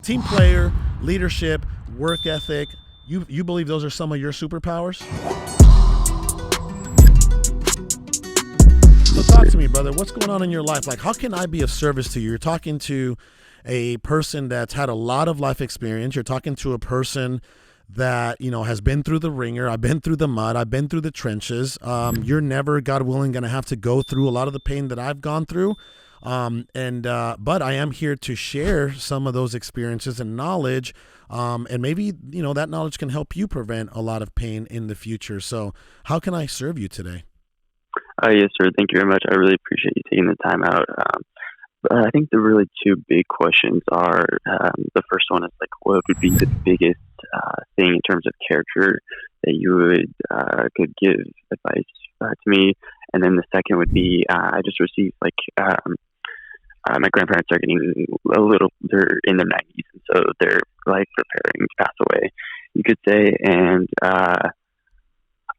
team player, leadership, work ethic. You believe those are some of your superpowers? So talk to me, brother. What's going on in your life? Like, how can I be of service to you? You're talking to a person that's had a lot of life experience. You're talking to a person that, has been through the ringer. I've been through the mud. I've been through the trenches. You're never, God willing, going to have to go through a lot of the pain that I've gone through. But I am here to share some of those experiences and knowledge. And maybe, that knowledge can help you prevent a lot of pain in the future. So how can I serve you today? Yes, sir. Thank you very much. I really appreciate you taking the time out. But I think the really two big questions are, the first one is like, what would be the biggest thing in terms of character that you would could give advice to me? And then the second would be, I just received my grandparents are getting they're in their 90s, and so they're like preparing to pass away, you could say. And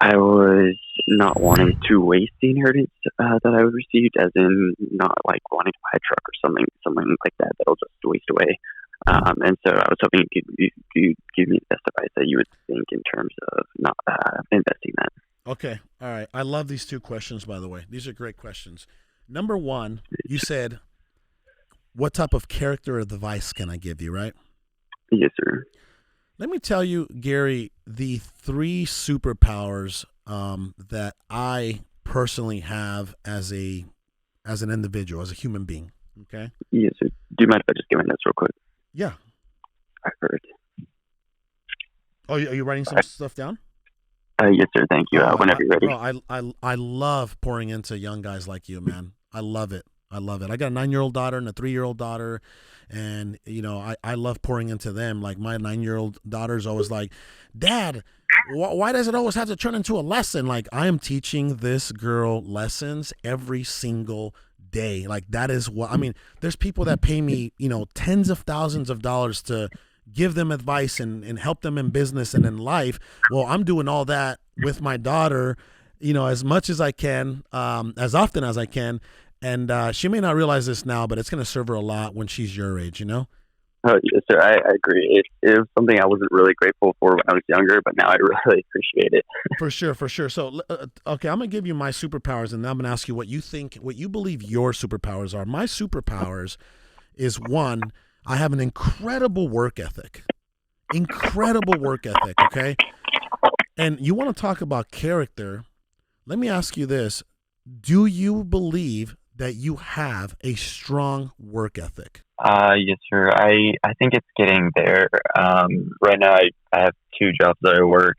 I was not wanting to waste the inheritance that I would receive, as in not like wanting to buy a truck or something like that that'll just waste away. And so I was hoping you could give me the best advice that you would think in terms of not investing that. Okay. All right. I love these two questions, by the way. These are great questions. Number one, you said, what type of character advice can I give you, right? Yes, sir. Let me tell you, Gary, the 3 superpowers that I personally have as an individual, as a human being. Okay. Yes, sir. Do you mind if I just give my notes real quick? Yeah. I heard. Oh, are you writing some stuff down? Yes, sir. Thank you. Whenever you're ready. Bro, I love pouring into young guys like you, man. I love it. I got a 9-year-old daughter and a 3-year-old daughter. And, I love pouring into them. Like, my 9-year-old daughter's always like, Dad, why does it always have to turn into a lesson? Like, I am teaching this girl lessons every single day. Like, that is what, there's people that pay me, tens of thousands of dollars to give them advice and help them in business and in life. Well, I'm doing all that with my daughter, as much as I can, as often as I can. And she may not realize this now, but it's going to serve her a lot when she's your age, Oh, yes, sir. I agree. It was something I wasn't really grateful for when I was younger, but now I really appreciate it. For sure. So, okay, I'm going to give you my superpowers, and then I'm going to ask you what you believe your superpowers are. My superpowers is, one, I have an incredible work ethic. Okay? And you want to talk about character. Let me ask you this. Do you believe that you have a strong work ethic? Yes, sir. I think it's getting there. Right now, I have 2 jobs that I work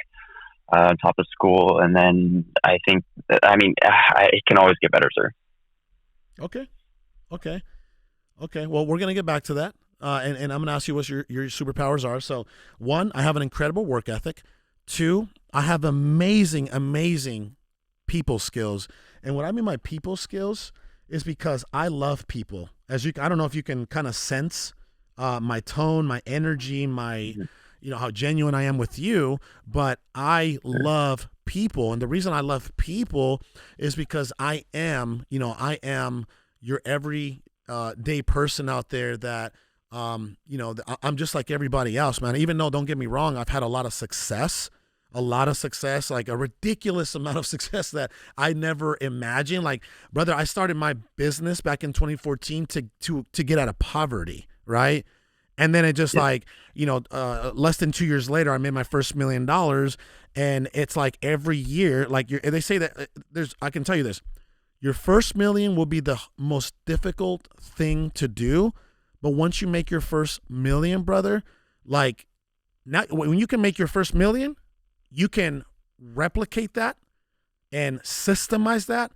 on top of school, and then I think that, it can always get better, sir. Okay. Well, we're going to get back to that, and I'm going to ask you what your superpowers are. So, 1, I have an incredible work ethic. 2, I have amazing people skills. And what I mean by people skills is because I love people. I don't know if you can kind of sense my tone, my energy, my, how genuine I am with you, but I love people. And the reason I love people is because I am your every day person out there that, I'm just like everybody else, man. Even though, don't get me wrong, I've had a lot of success, like a ridiculous amount of success that I never imagined. Like, brother, I started my business back in 2014 to get out of poverty, right? And then it just less than 2 years later, I made my first $1 million. And it's like every year, like they say that I can tell you this, your first million will be the most difficult thing to do. But once you make your first million, brother, like, now when you can make your first million, you can replicate that and systemize that,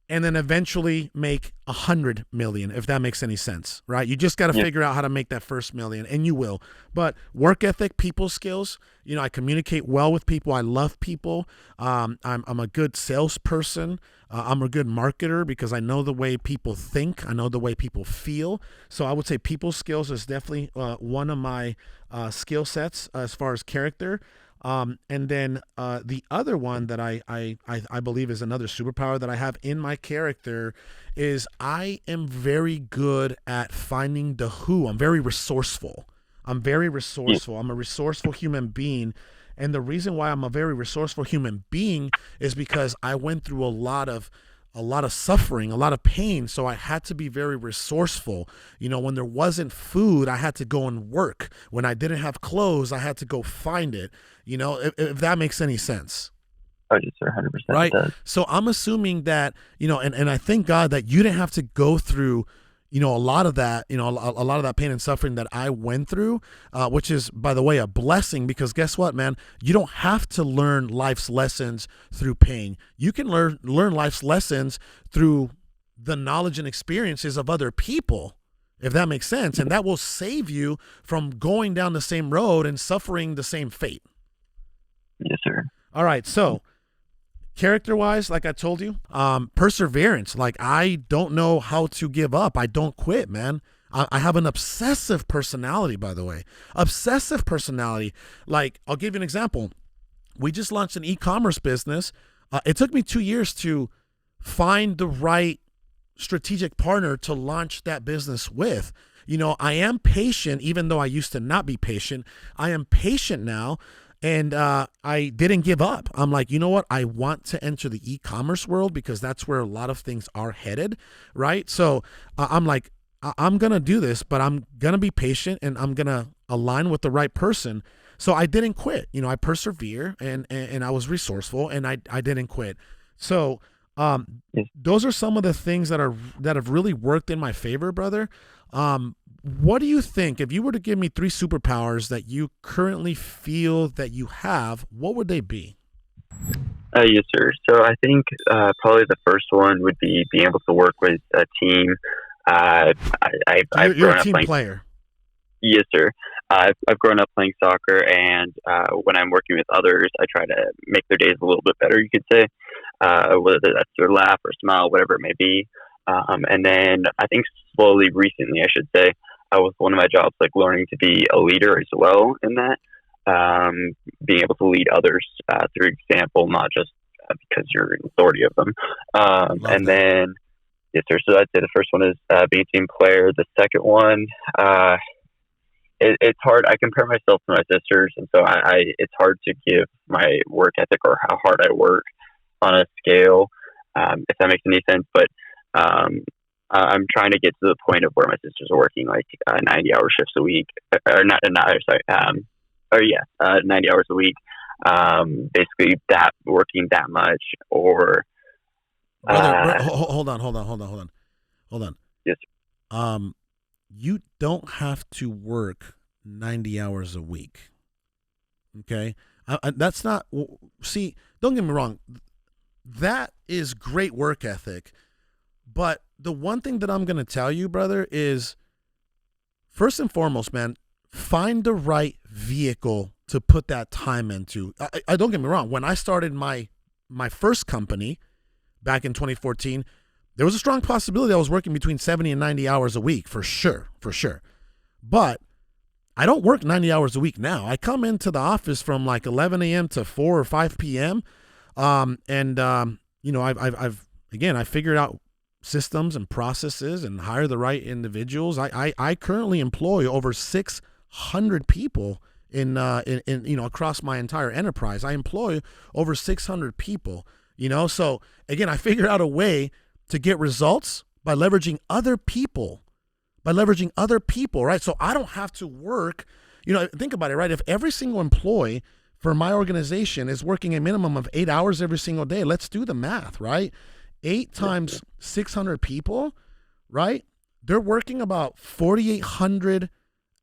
and then eventually make 100 million, if that makes any sense, right? You just got to figure out how to make that first million, and you will. But work ethic, people skills, I communicate well with people. I love people. I'm a good salesperson. I'm a good marketer because I know the way people think. I know the way people feel. So I would say people skills is definitely one of my skill sets as far as character. And then the other one that I believe is another superpower that I have in my character is I am very good at finding the who. I'm very resourceful. I'm very resourceful. I'm a resourceful human being. And the reason why I'm a very resourceful human being is because I went through a lot of suffering, a lot of pain. So I had to be very resourceful. When there wasn't food, I had to go and work. When I didn't have clothes, I had to go find it. If that makes any sense. Oh, yes, sir. 100%. Right. It does. So I'm assuming that, and I thank God that you didn't have to go through, a lot of that, a lot of that pain and suffering that I went through, which is, by the way, a blessing, because guess what, man? You don't have to learn life's lessons through pain. You can learn life's lessons through the knowledge and experiences of other people, if that makes sense. And that will save you from going down the same road and suffering the same fate. Yes, sir. All right. So, character-wise, like I told you, perseverance. Like, I don't know how to give up. I don't quit, man. I have an obsessive personality, by the way. Obsessive personality. Like, I'll give you an example. We just launched an e-commerce business. It took me 2 years to find the right strategic partner to launch that business with. I am patient, even though I used to not be patient. I am patient now. And I didn't give up. I'm like, you know what? I want to enter the e-commerce world because that's where a lot of things are headed, right? So I'm like, I'm going to do this, but I'm going to be patient and I'm going to align with the right person. So I didn't quit. I persevere and I was resourceful and I didn't quit. So those are some of the things that have really worked in my favor, brother. What do you think, if you were to give me 3 superpowers that you currently feel that you have, what would they be? Yes, sir. So I think probably the first one would be being able to work with a team. You're a team player. Yes, sir. I've grown up playing soccer, and when I'm working with others, I try to make their days a little bit better, you could say, whether that's their laugh or smile, whatever it may be. And then I think slowly, recently, I should say, with one of my jobs, like learning to be a leader as well in that, being able to lead others through example, not just because you're an authority of them. And then, yes, sir. So I'd say the first one is being a team player. The second one, it's hard. I compare myself to my sisters, and so it's hard to give my work ethic or how hard I work on a scale, if that makes any sense. But I'm trying to get to the point of where my sisters are working like 90-hour shifts a week, or not, sorry, 90 hours a week. Basically, that working that much, or brother, hold on. Yes, sir. You don't have to work 90 hours a week. Okay, that's not. See, don't get me wrong. That is great work ethic. But the one thing that I'm going to tell you, brother, is first and foremost, man, find the right vehicle to put that time into. I don't get me wrong. When I started my first company back in 2014, there was a strong possibility I was working between 70 and 90 hours a week, for sure. But I don't work 90 hours a week now. I come into the office from like 11 a.m. to 4 or 5 p.m. I've figured out systems and processes and hire the right individuals. I currently employ over 600 people in across my entire enterprise. I employ over 600 people, so again, I figured out a way to get results by leveraging other people, right? So I don't have to work, think about it, right? If every single employee for my organization is working a minimum of 8 hours every single day, let's do the math, right? 8 times 600 people, right? They're working about 4,800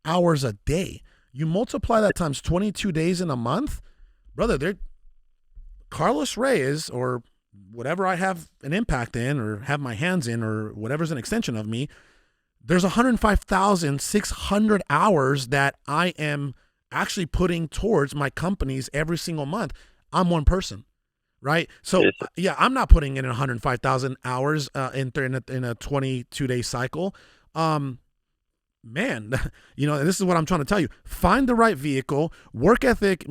hours a day. You multiply that times 22 days in a month, brother, Carlos Reyes, or whatever I have an impact in or have my hands in or whatever's an extension of me, there's 105,600 hours that I am actually putting towards my companies every single month. I'm one person. Right. So, yeah, I'm not putting in 105,000 hours in a 22-day cycle. man, and this is what I'm trying to tell you. Find the right vehicle. Work ethic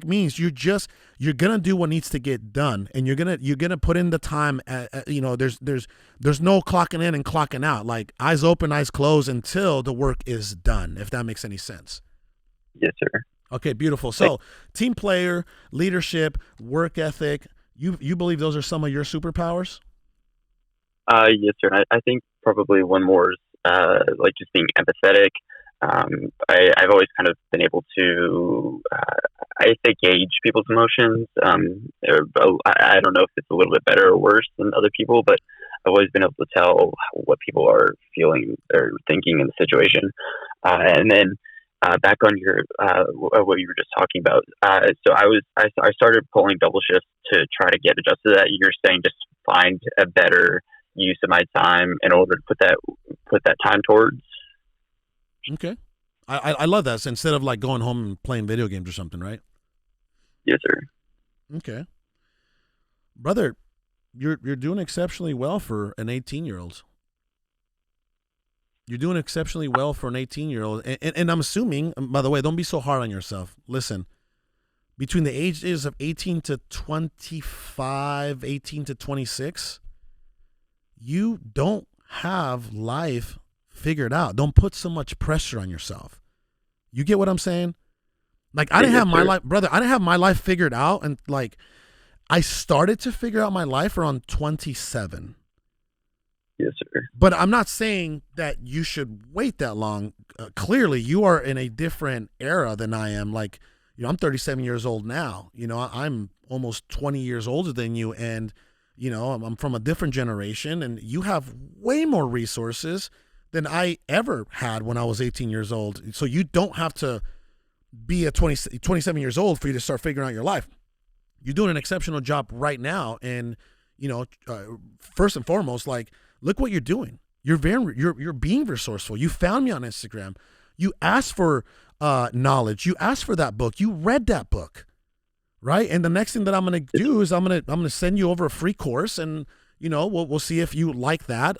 means you're gonna do what needs to get done, and you're gonna put in the time. There's no clocking in and clocking out. Like eyes open, eyes closed until the work is done. If that makes any sense. Yes, sir. Okay, beautiful. So, team player, leadership, work ethic. You believe those are some of your superpowers? Yes, sir. I think probably one more is like just being empathetic. I've always kind of been able to, I say, gauge people's emotions. I don't know if it's a little bit better or worse than other people, but I've always been able to tell what people are feeling or thinking in the situation. And then back on your what you were just talking about. So I started pulling double shifts to try to get adjusted to that. You're saying just find a better use of my time in order to put that time towards. Okay. I love that. So instead of like going home and playing video games or something, right? Yes, sir. Okay. Brother, you're doing exceptionally well for an 18-year-old. You're doing exceptionally well for an 18-year-old. And I'm assuming, by the way, don't be so hard on yourself. Listen, between the ages of 18 to 25, 18 to 26, you don't have life figured out. Don't put so much pressure on yourself. You get what I'm saying? Like, I didn't have my life, brother, I didn't have my life figured out. And like, I started to figure out my life around 27. Yes, sir. But I'm not saying that you should wait that long. Clearly, you are in a different era than I am. Like, I'm 37 years old now. I'm almost 20 years older than you. And, I'm from a different generation. And you have way more resources than I ever had when I was 18 years old. So you don't have to be 27 years old for you to start figuring out your life. You're doing an exceptional job right now. And, first and foremost, like, look what you're doing. You're being resourceful. You found me on Instagram. You asked for knowledge. You asked for that book. You read that book, right? And the next thing that I'm going to do is I'm going to send you over a free course, and we'll see if you like that.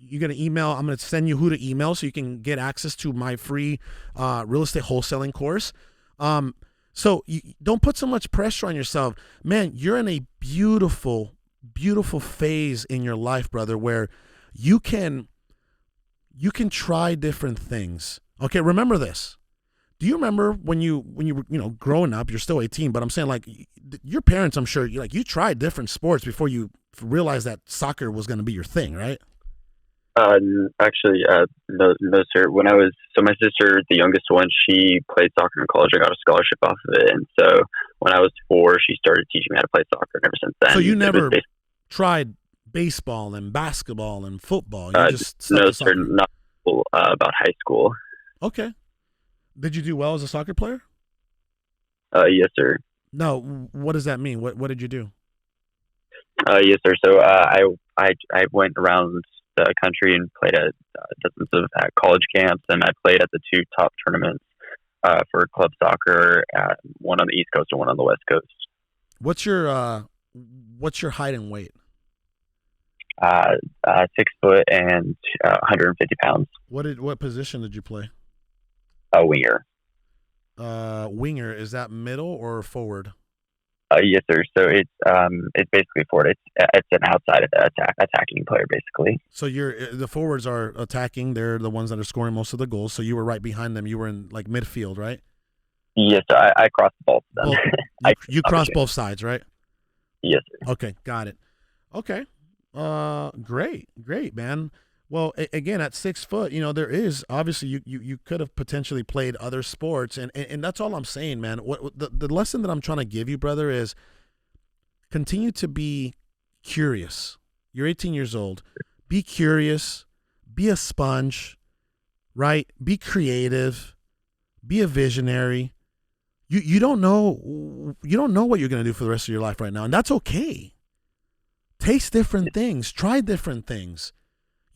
You're going to email. I'm going to send you who to email so you can get access to my free real estate wholesaling course. So you don't put so much pressure on yourself, man. You're in a beautiful phase in your life, brother, where you can try different things. Okay, remember this. Do you remember when you were growing up? You're still 18, but I'm saying, like, your parents, I'm sure, you tried different sports before you realized that soccer was going to be your thing, right? Actually, no, sir. My sister, the youngest one, she played soccer in college. I got a scholarship off of it, and so when I was 4, she started teaching me how to play soccer. And ever since then, so you never tried baseball and basketball and football? You just no, sir, not about high school. Okay. Did you do well as a soccer player? Yes, sir. No, what does that mean? What did you do? Yes, sir. So I went around the country and played at dozens of college camps, and I played at the 2 top tournaments for club soccer, one on the East Coast and one on the West Coast. What's your height and weight? 6 foot and 150 pounds. What position did you play? Winger. Winger, is that middle or forward? Yes, sir. So it's basically forward. It's an outside attacking player, basically. So the forwards are attacking. They're the ones that are scoring most of the goals. So you were right behind them. You were in like midfield, right? Yes, sir. I crossed both of them. You crossed both sides, right? Yes, sir. Okay, got it. Okay. Great, man. Well, again, at 6 foot, there is obviously you could have potentially played other sports, and that's all I'm saying, man. What the lesson that I'm trying to give you, brother, is continue to be curious. You're 18 years old. Be curious. Be a sponge, right? Be creative. Be a visionary. You don't know what you're going to do for the rest of your life right now, and that's okay. Taste different things. Try different things.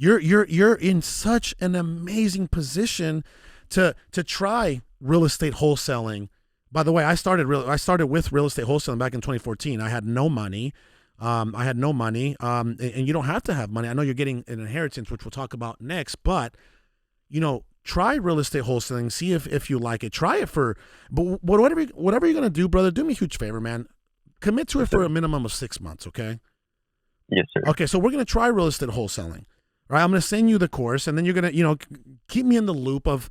You're in such an amazing position to try real estate wholesaling. By the way, I started with real estate wholesaling back in 2014. I had no money. And you don't have to have money. I know you're getting an inheritance, which we'll talk about next, but try real estate wholesaling, see if you like it. Try it but whatever you're going to do, brother, do me a huge favor, man. Commit to it for a minimum of 6 months, okay? Yes, sir. Okay, so we're going to try real estate wholesaling. All right, I'm going to send you the course, and then you're going to, keep me in the loop of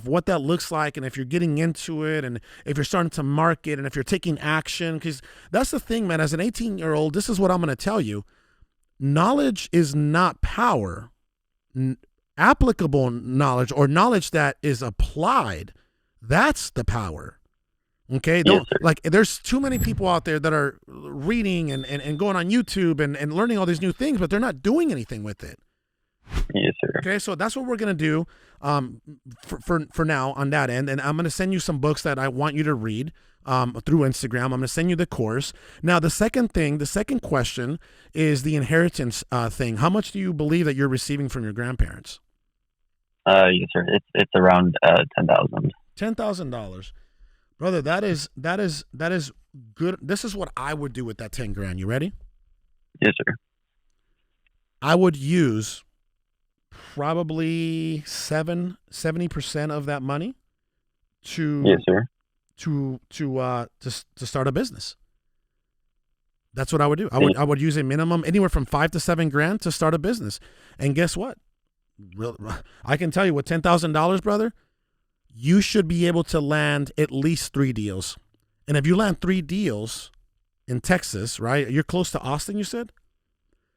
what that looks like, and if you're getting into it, and if you're starting to market, and if you're taking action, because that's the thing, man. As an 18-year-old, this is what I'm going to tell you. Knowledge is not power. Applicable knowledge, or knowledge that is applied, that's the power. Okay, yes, there's too many people out there that are reading and going on YouTube and learning all these new things, but they're not doing anything with it. Yes, sir. Okay, so that's what we're gonna do for now on that end, and I'm gonna send you some books that I want you to read through Instagram. I'm gonna send you the course. Now, the second question is the inheritance thing. How much do you believe that you're receiving from your grandparents? Yes, sir. It's around $10,000. $10,000, brother. That is good. This is what I would do with that 10 grand. You ready? Yes, sir. I would use probably 70% of that money to yes, sir. to start a business. That's what I would do. I would use a minimum anywhere from $5 to $7 grand to start a business. And guess what? I can tell you, with $10,000, brother, you should be able to land at least 3 deals. And if you land 3 deals in Texas, right? You're close to Austin, you said?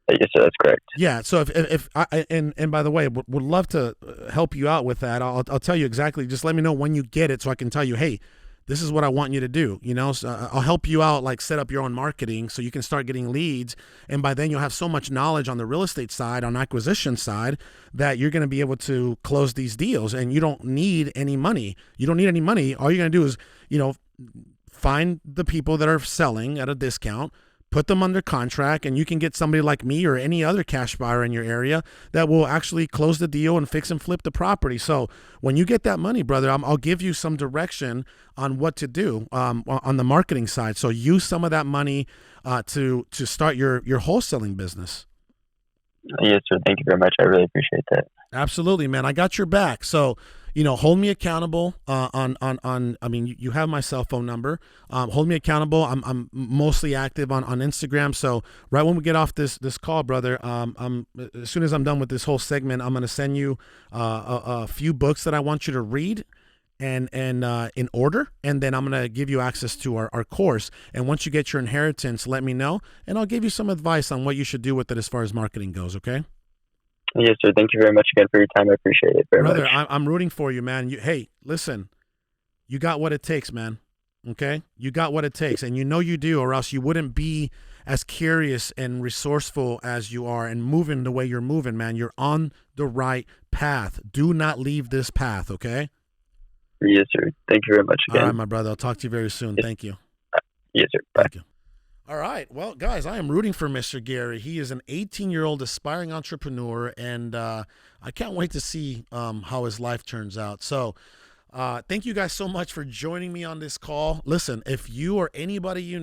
Yes, sir, that's correct. Yeah. So if I, and by the way, would love to help you out with that. I'll tell you exactly. Just let me know when you get it so I can tell you, hey, this is what I want you to do. So I'll help you out, like set up your own marketing so you can start getting leads. And by then you'll have so much knowledge on the real estate side, on acquisition side, that you're going to be able to close these deals, and you don't need any money. You don't need any money. All you're going to do is, find the people that are selling at a discount, put them under contract, and you can get somebody like me or any other cash buyer in your area that will actually close the deal and fix and flip the property. So when you get that money, brother, I'll give you some direction on what to do on the marketing side. So use some of that money to start your wholesaling business. Yes, sir. Thank you very much. I really appreciate that. Absolutely, man. I got your back. So, hold me accountable you have my cell phone number. Hold me accountable. I'm mostly active on Instagram. So right when we get off this call, brother, as soon as I'm done with this whole segment, I'm going to send you a few books that I want you to read and in order, and then I'm going to give you access to our course. And once you get your inheritance, let me know, and I'll give you some advice on what you should do with it as far as marketing goes. Okay? Yes, sir. Thank you very much again for your time. I appreciate it very much. Brother, I'm rooting for you, man. Hey, listen, you got what it takes, man. Okay? You got what it takes, and you do, or else you wouldn't be as curious and resourceful as you are and moving the way you're moving, man. You're on the right path. Do not leave this path, okay? Yes, sir. Thank you very much again. All right, my brother. I'll talk to you very soon. Thank you. Yes, sir. Bye. Thank you. All right. Well, guys, I am rooting for Mr. Gary. He is an 18-year-old aspiring entrepreneur, and I can't wait to see how his life turns out. So thank you guys so much for joining me on this call. Listen, if you or anybody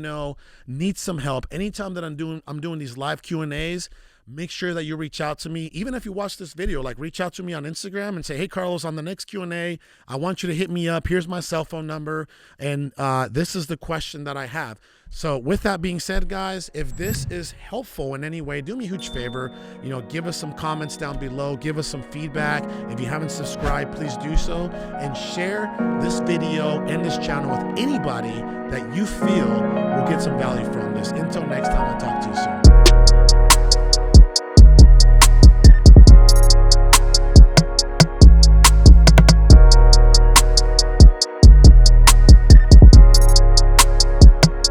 needs some help, anytime that I'm doing these live Q&As, make sure that you reach out to me. Even if you watch this video, reach out to me on Instagram and say, hey, Carlos, on the next Q&A, I want you to hit me up. Here's my cell phone number, and this is the question that I have. So with that being said, guys, if this is helpful in any way, do me a huge favor, give us some comments down below, give us some feedback. If you haven't subscribed, please do so, and share this video and this channel with anybody that you feel will get some value from this. Until next time, I'll talk to you soon.